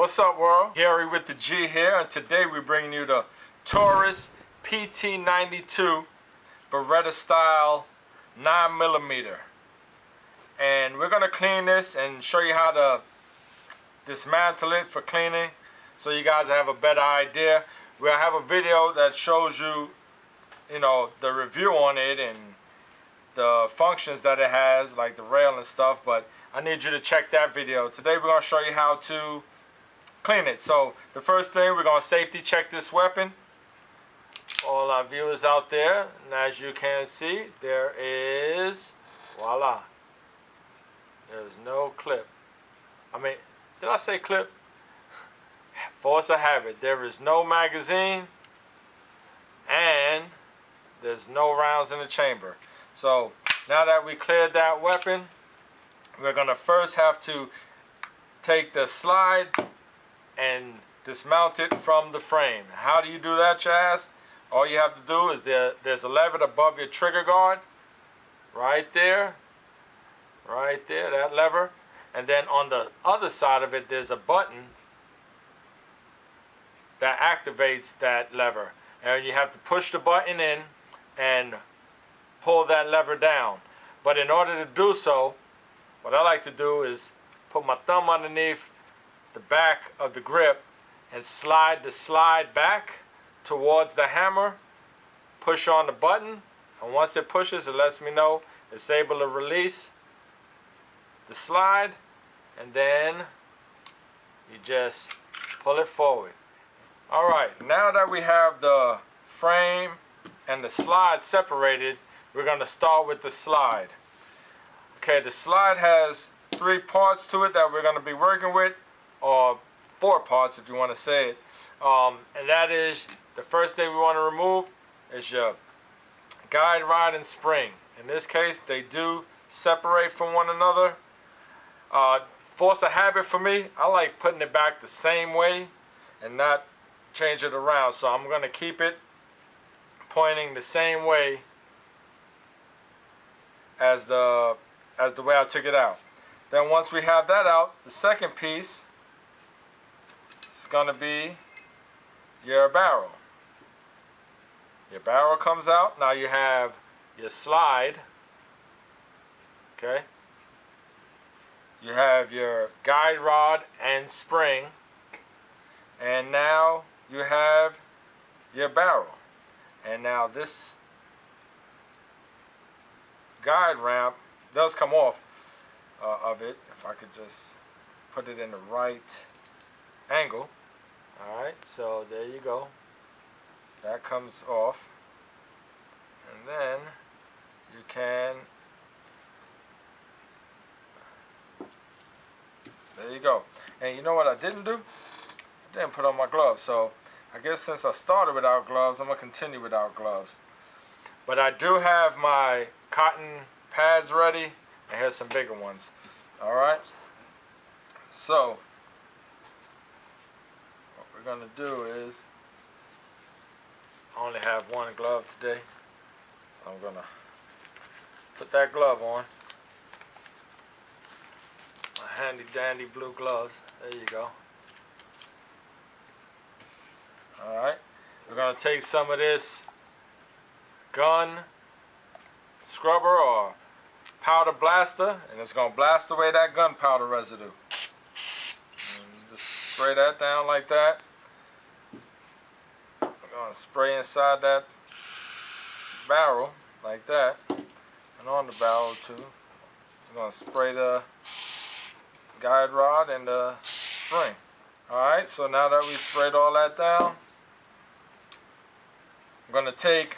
What's up, world? Gary with the G here, and today we're bringing you the Taurus PT92 Beretta style 9mm. And we're going to clean this and show you how to dismantle it for cleaning so you guys have a better idea. We'll have a video that shows you, the review on it and the functions that it has, like the rail and stuff, but I need you to check that video. Today we're going to show you how to clean it. So the first thing, we're going to safety check this weapon. All our viewers out there, and as you can see, there is, voila, there's no clip. Did I say clip? Force of habit. There is no magazine and there's no rounds in the chamber. So now that we cleared that weapon, we're going to first have to take the slide and dismount it from the frame. How do you do that, you ask? All you have to do is there's a lever above your trigger guard, right there, that lever, and then on the other side of it there's a button that activates that lever, and you have to push the button in and pull that lever down. But in order to do so, what I like to do is put my thumb underneath the back of the grip and slide the slide back towards the hammer, push on the button, and once it pushes, it lets me know it's able to release the slide, and then you just pull it forward. Alright, now that we have the frame and the slide separated, we're going to start with the slide. Okay, the slide has 3 parts to it that we're going to be working with, or 4 parts if you want to say it. And that is, the first thing we want to remove is your guide rod and spring. In this case, they do separate from one another. Force of habit for me, I like putting it back the same way and not change it around. So I'm going to keep it pointing the same way as the way I took it out. Then once we have that out, the second piece is going to be your barrel. Your barrel comes out. Now you have your slide. Okay. You have your guide rod and spring. And now you have your barrel. And now this guide ramp does come off of it. If I could just put it in the right angle. Alright, so there you go. That comes off. And then you can, there you go. And you know what I didn't do? I didn't put on my gloves. So I guess since I started without gloves, I'm going to continue without gloves. But I do have my cotton pads ready, and here's some bigger ones. Alright? So what we're going to do is, I only have one glove today, so I'm going to put that glove on. My handy dandy blue gloves. There you go. Alright, we're going to take some of this gun scrubber or powder blaster, and it's going to blast away that gunpowder residue. And just spray that down like that. We're going to spray inside that barrel like that, and on the barrel too. We're going to spray the guide rod and the spring. Alright, so now that we sprayed all that down, I'm going to take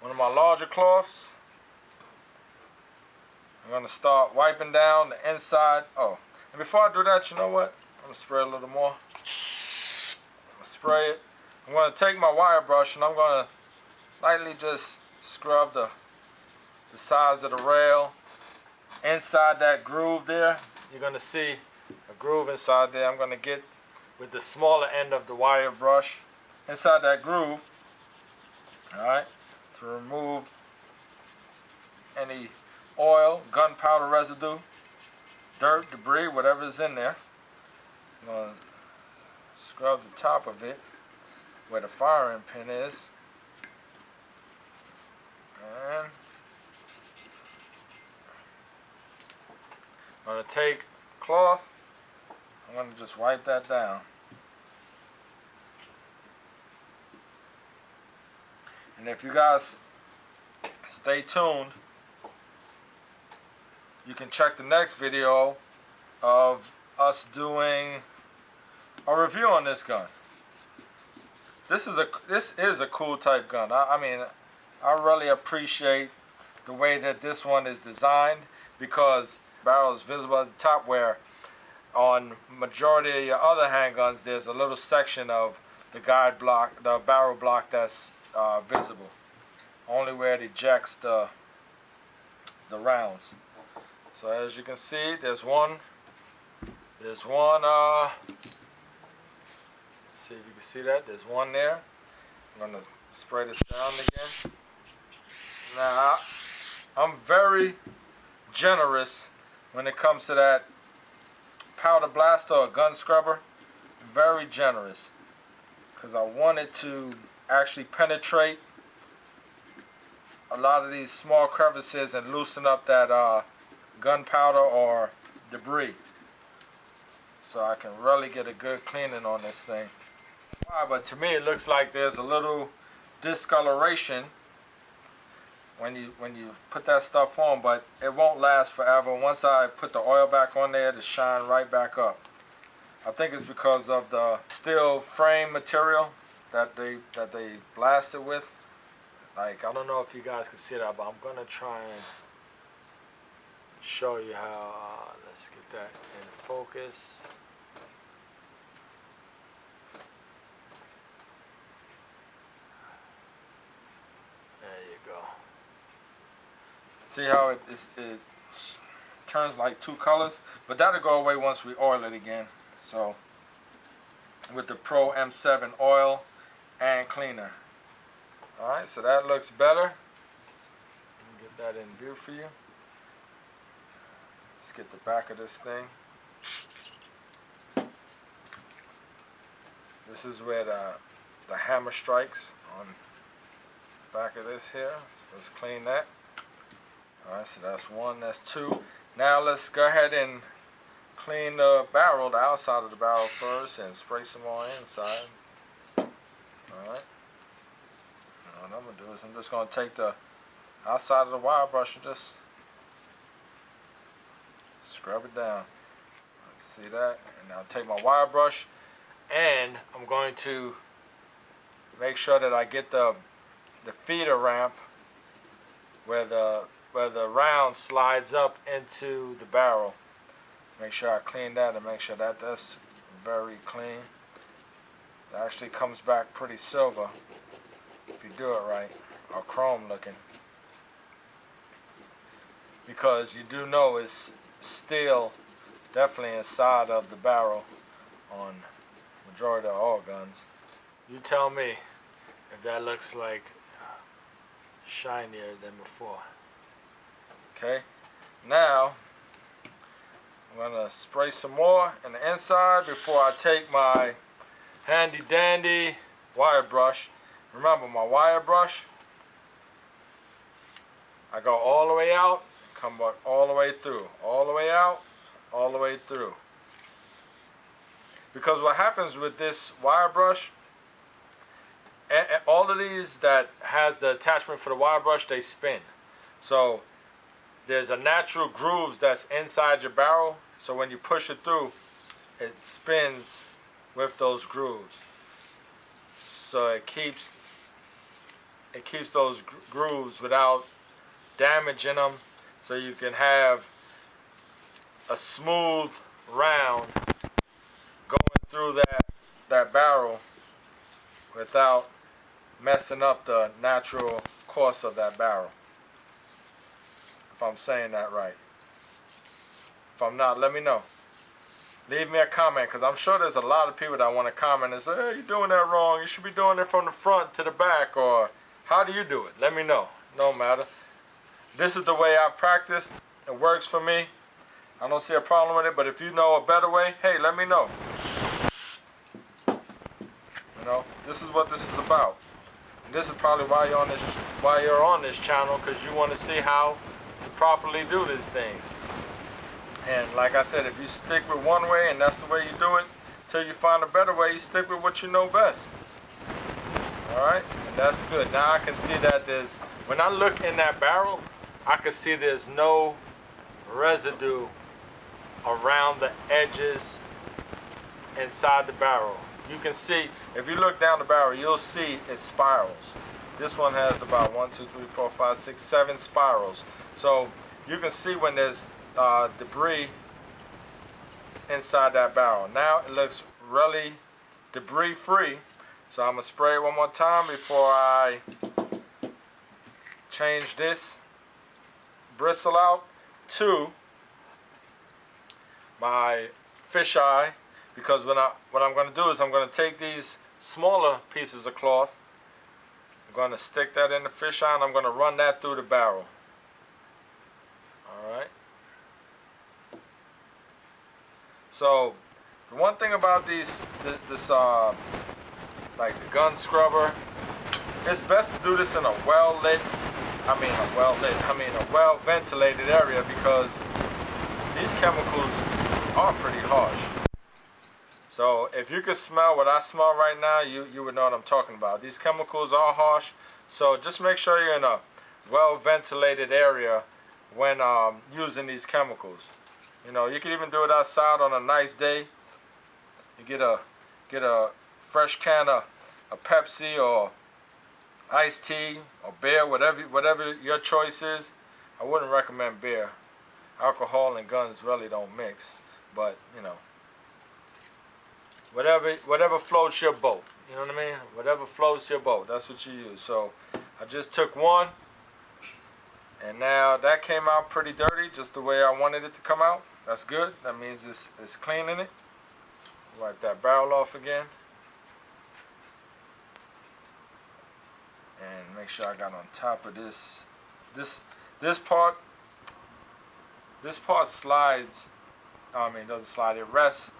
one of my larger cloths. I'm going to start wiping down the inside. Oh, and before I do that, you know what? I'm going to spray a little more. I'm going to spray it. I'm going to take my wire brush and I'm going to lightly just scrub the sides of the rail. Inside that groove there, you're going to see a groove inside there. I'm going to get with the smaller end of the wire brush inside that groove, alright, to remove any oil, gunpowder residue, dirt, debris, whatever's in there. I'm going to scrub the top of it where the firing pin is. And I'm going to take cloth. I'm going to just wipe that down. And if you guys stay tuned, you can check the next video of us doing a review on this gun. This is a cool type gun. I mean, I really appreciate the way that this one is designed, because the barrel is visible at the top, where on majority of your other handguns there's a little section of the guide block, the barrel block, that's visible. Only where it ejects the rounds. So as you can see, there's one. Let's see if you can see that. There's one there. I'm gonna spray this down again. Now, I'm very generous when it comes to that powder blaster or gun scrubber. Very generous, because I want it to actually penetrate a lot of these small crevices and loosen up that gunpowder or debris, so I can really get a good cleaning on this thing. But to me it looks like there's a little discoloration when you put that stuff on, but it won't last forever. Once I put the oil back on there, it'll shine right back up. I think it's because of the steel frame material that they blasted with. Like, I don't know if you guys can see that, but I'm gonna try and show you how. Let's get that in focus. There you go. See how it turns like two colors? But that'll go away once we oil it again. So, with the Pro M7 oil and cleaner. Alright, so that looks better. Let me get that in view for you. Let's get the back of this thing. This is where the hammer strikes on the back of this here. So let's clean that. Alright, so that's one, that's two. Now let's go ahead and clean the barrel, the outside of the barrel first, and spray some more inside. Alright. What I'm going to do is I'm just going to take the outside of the wire brush and just scrub it down. Let's see that. And I'll take my wire brush, and I'm going to make sure that I get the feeder ramp where the round slides up into the barrel. Make sure I clean that and make sure that that's very clean. It actually comes back pretty silver if you do it right, or chrome looking, because you do know it's steel definitely inside of the barrel on majority of all guns. You tell me if that looks like shinier than before. Okay, now I'm gonna spray some more in the inside before I take my handy dandy wire brush. Remember, my wire brush, I go all the way out, come back all the way through, all the way out, all the way through. Because what happens with this wire brush, and all of these that has the attachment for the wire brush, they spin. So there's a natural grooves that's inside your barrel, so when you push it through, it spins with those grooves. So it keeps those grooves without damaging them, so you can have a smooth round going through that barrel without messing up the natural course of that barrel. If I'm saying that right. If I'm not, let me know. Leave me a comment, because I'm sure there's a lot of people that want to comment and say, hey, you're doing that wrong. You should be doing it from the front to the back, or how do you do it? Let me know. No matter. This is the way I practice. It works for me. I don't see a problem with it, but if you know a better way, hey, let me know. You know, this is what this is about. And this is probably why you're on this channel, because you want to see how to properly do these things. And like I said, if you stick with one way and that's the way you do it, till you find a better way, you stick with what you know best. Alright, and that's good. Now I can see that when I look in that barrel, I can see there's no residue around the edges inside the barrel. You can see, if you look down the barrel, you'll see it spirals. This one has about 1, 2, 3, 4, 5, 6, 7 spirals. So you can see when there's debris inside that barrel. Now it looks really debris free. So I'm going to spray it one more time before I change this bristle out to my fisheye, because what I'm going to do is I'm going to take these smaller pieces of cloth, I'm going to stick that in the fisheye, and I'm going to run that through the barrel. Alright. So the one thing about this like the gun scrubber, it's best to do this in a well ventilated area, because these chemicals are pretty harsh. So if you could smell what I smell right now, you would know what I'm talking about. These chemicals are harsh, so just make sure you're in a well ventilated area when using these chemicals. You know, you can even do it outside on a nice day. You get a fresh can of Pepsi or iced tea or beer, whatever your choice is. I wouldn't recommend beer. Alcohol and guns really don't mix, but you know, whatever floats your boat. You know what I mean? Whatever floats your boat, that's what you use. So I just took one, and now that came out pretty dirty, just the way I wanted it to come out. That's good. That means it's cleaning it. Wipe that barrel off again. And make sure I got on top of this part. This part slides. I mean, it doesn't slide. It rests.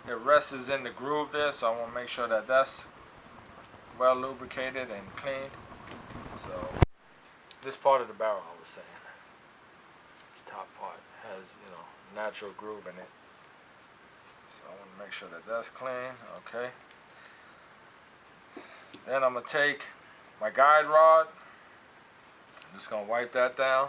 It rests in the groove there. So I want to make sure that that's well lubricated and cleaned. So this part of the barrel, I was saying, this top part has, you know, natural groove in it. So I want to make sure that that's clean. Okay. Then I'm gonna take my guide rod. I'm just gonna wipe that down.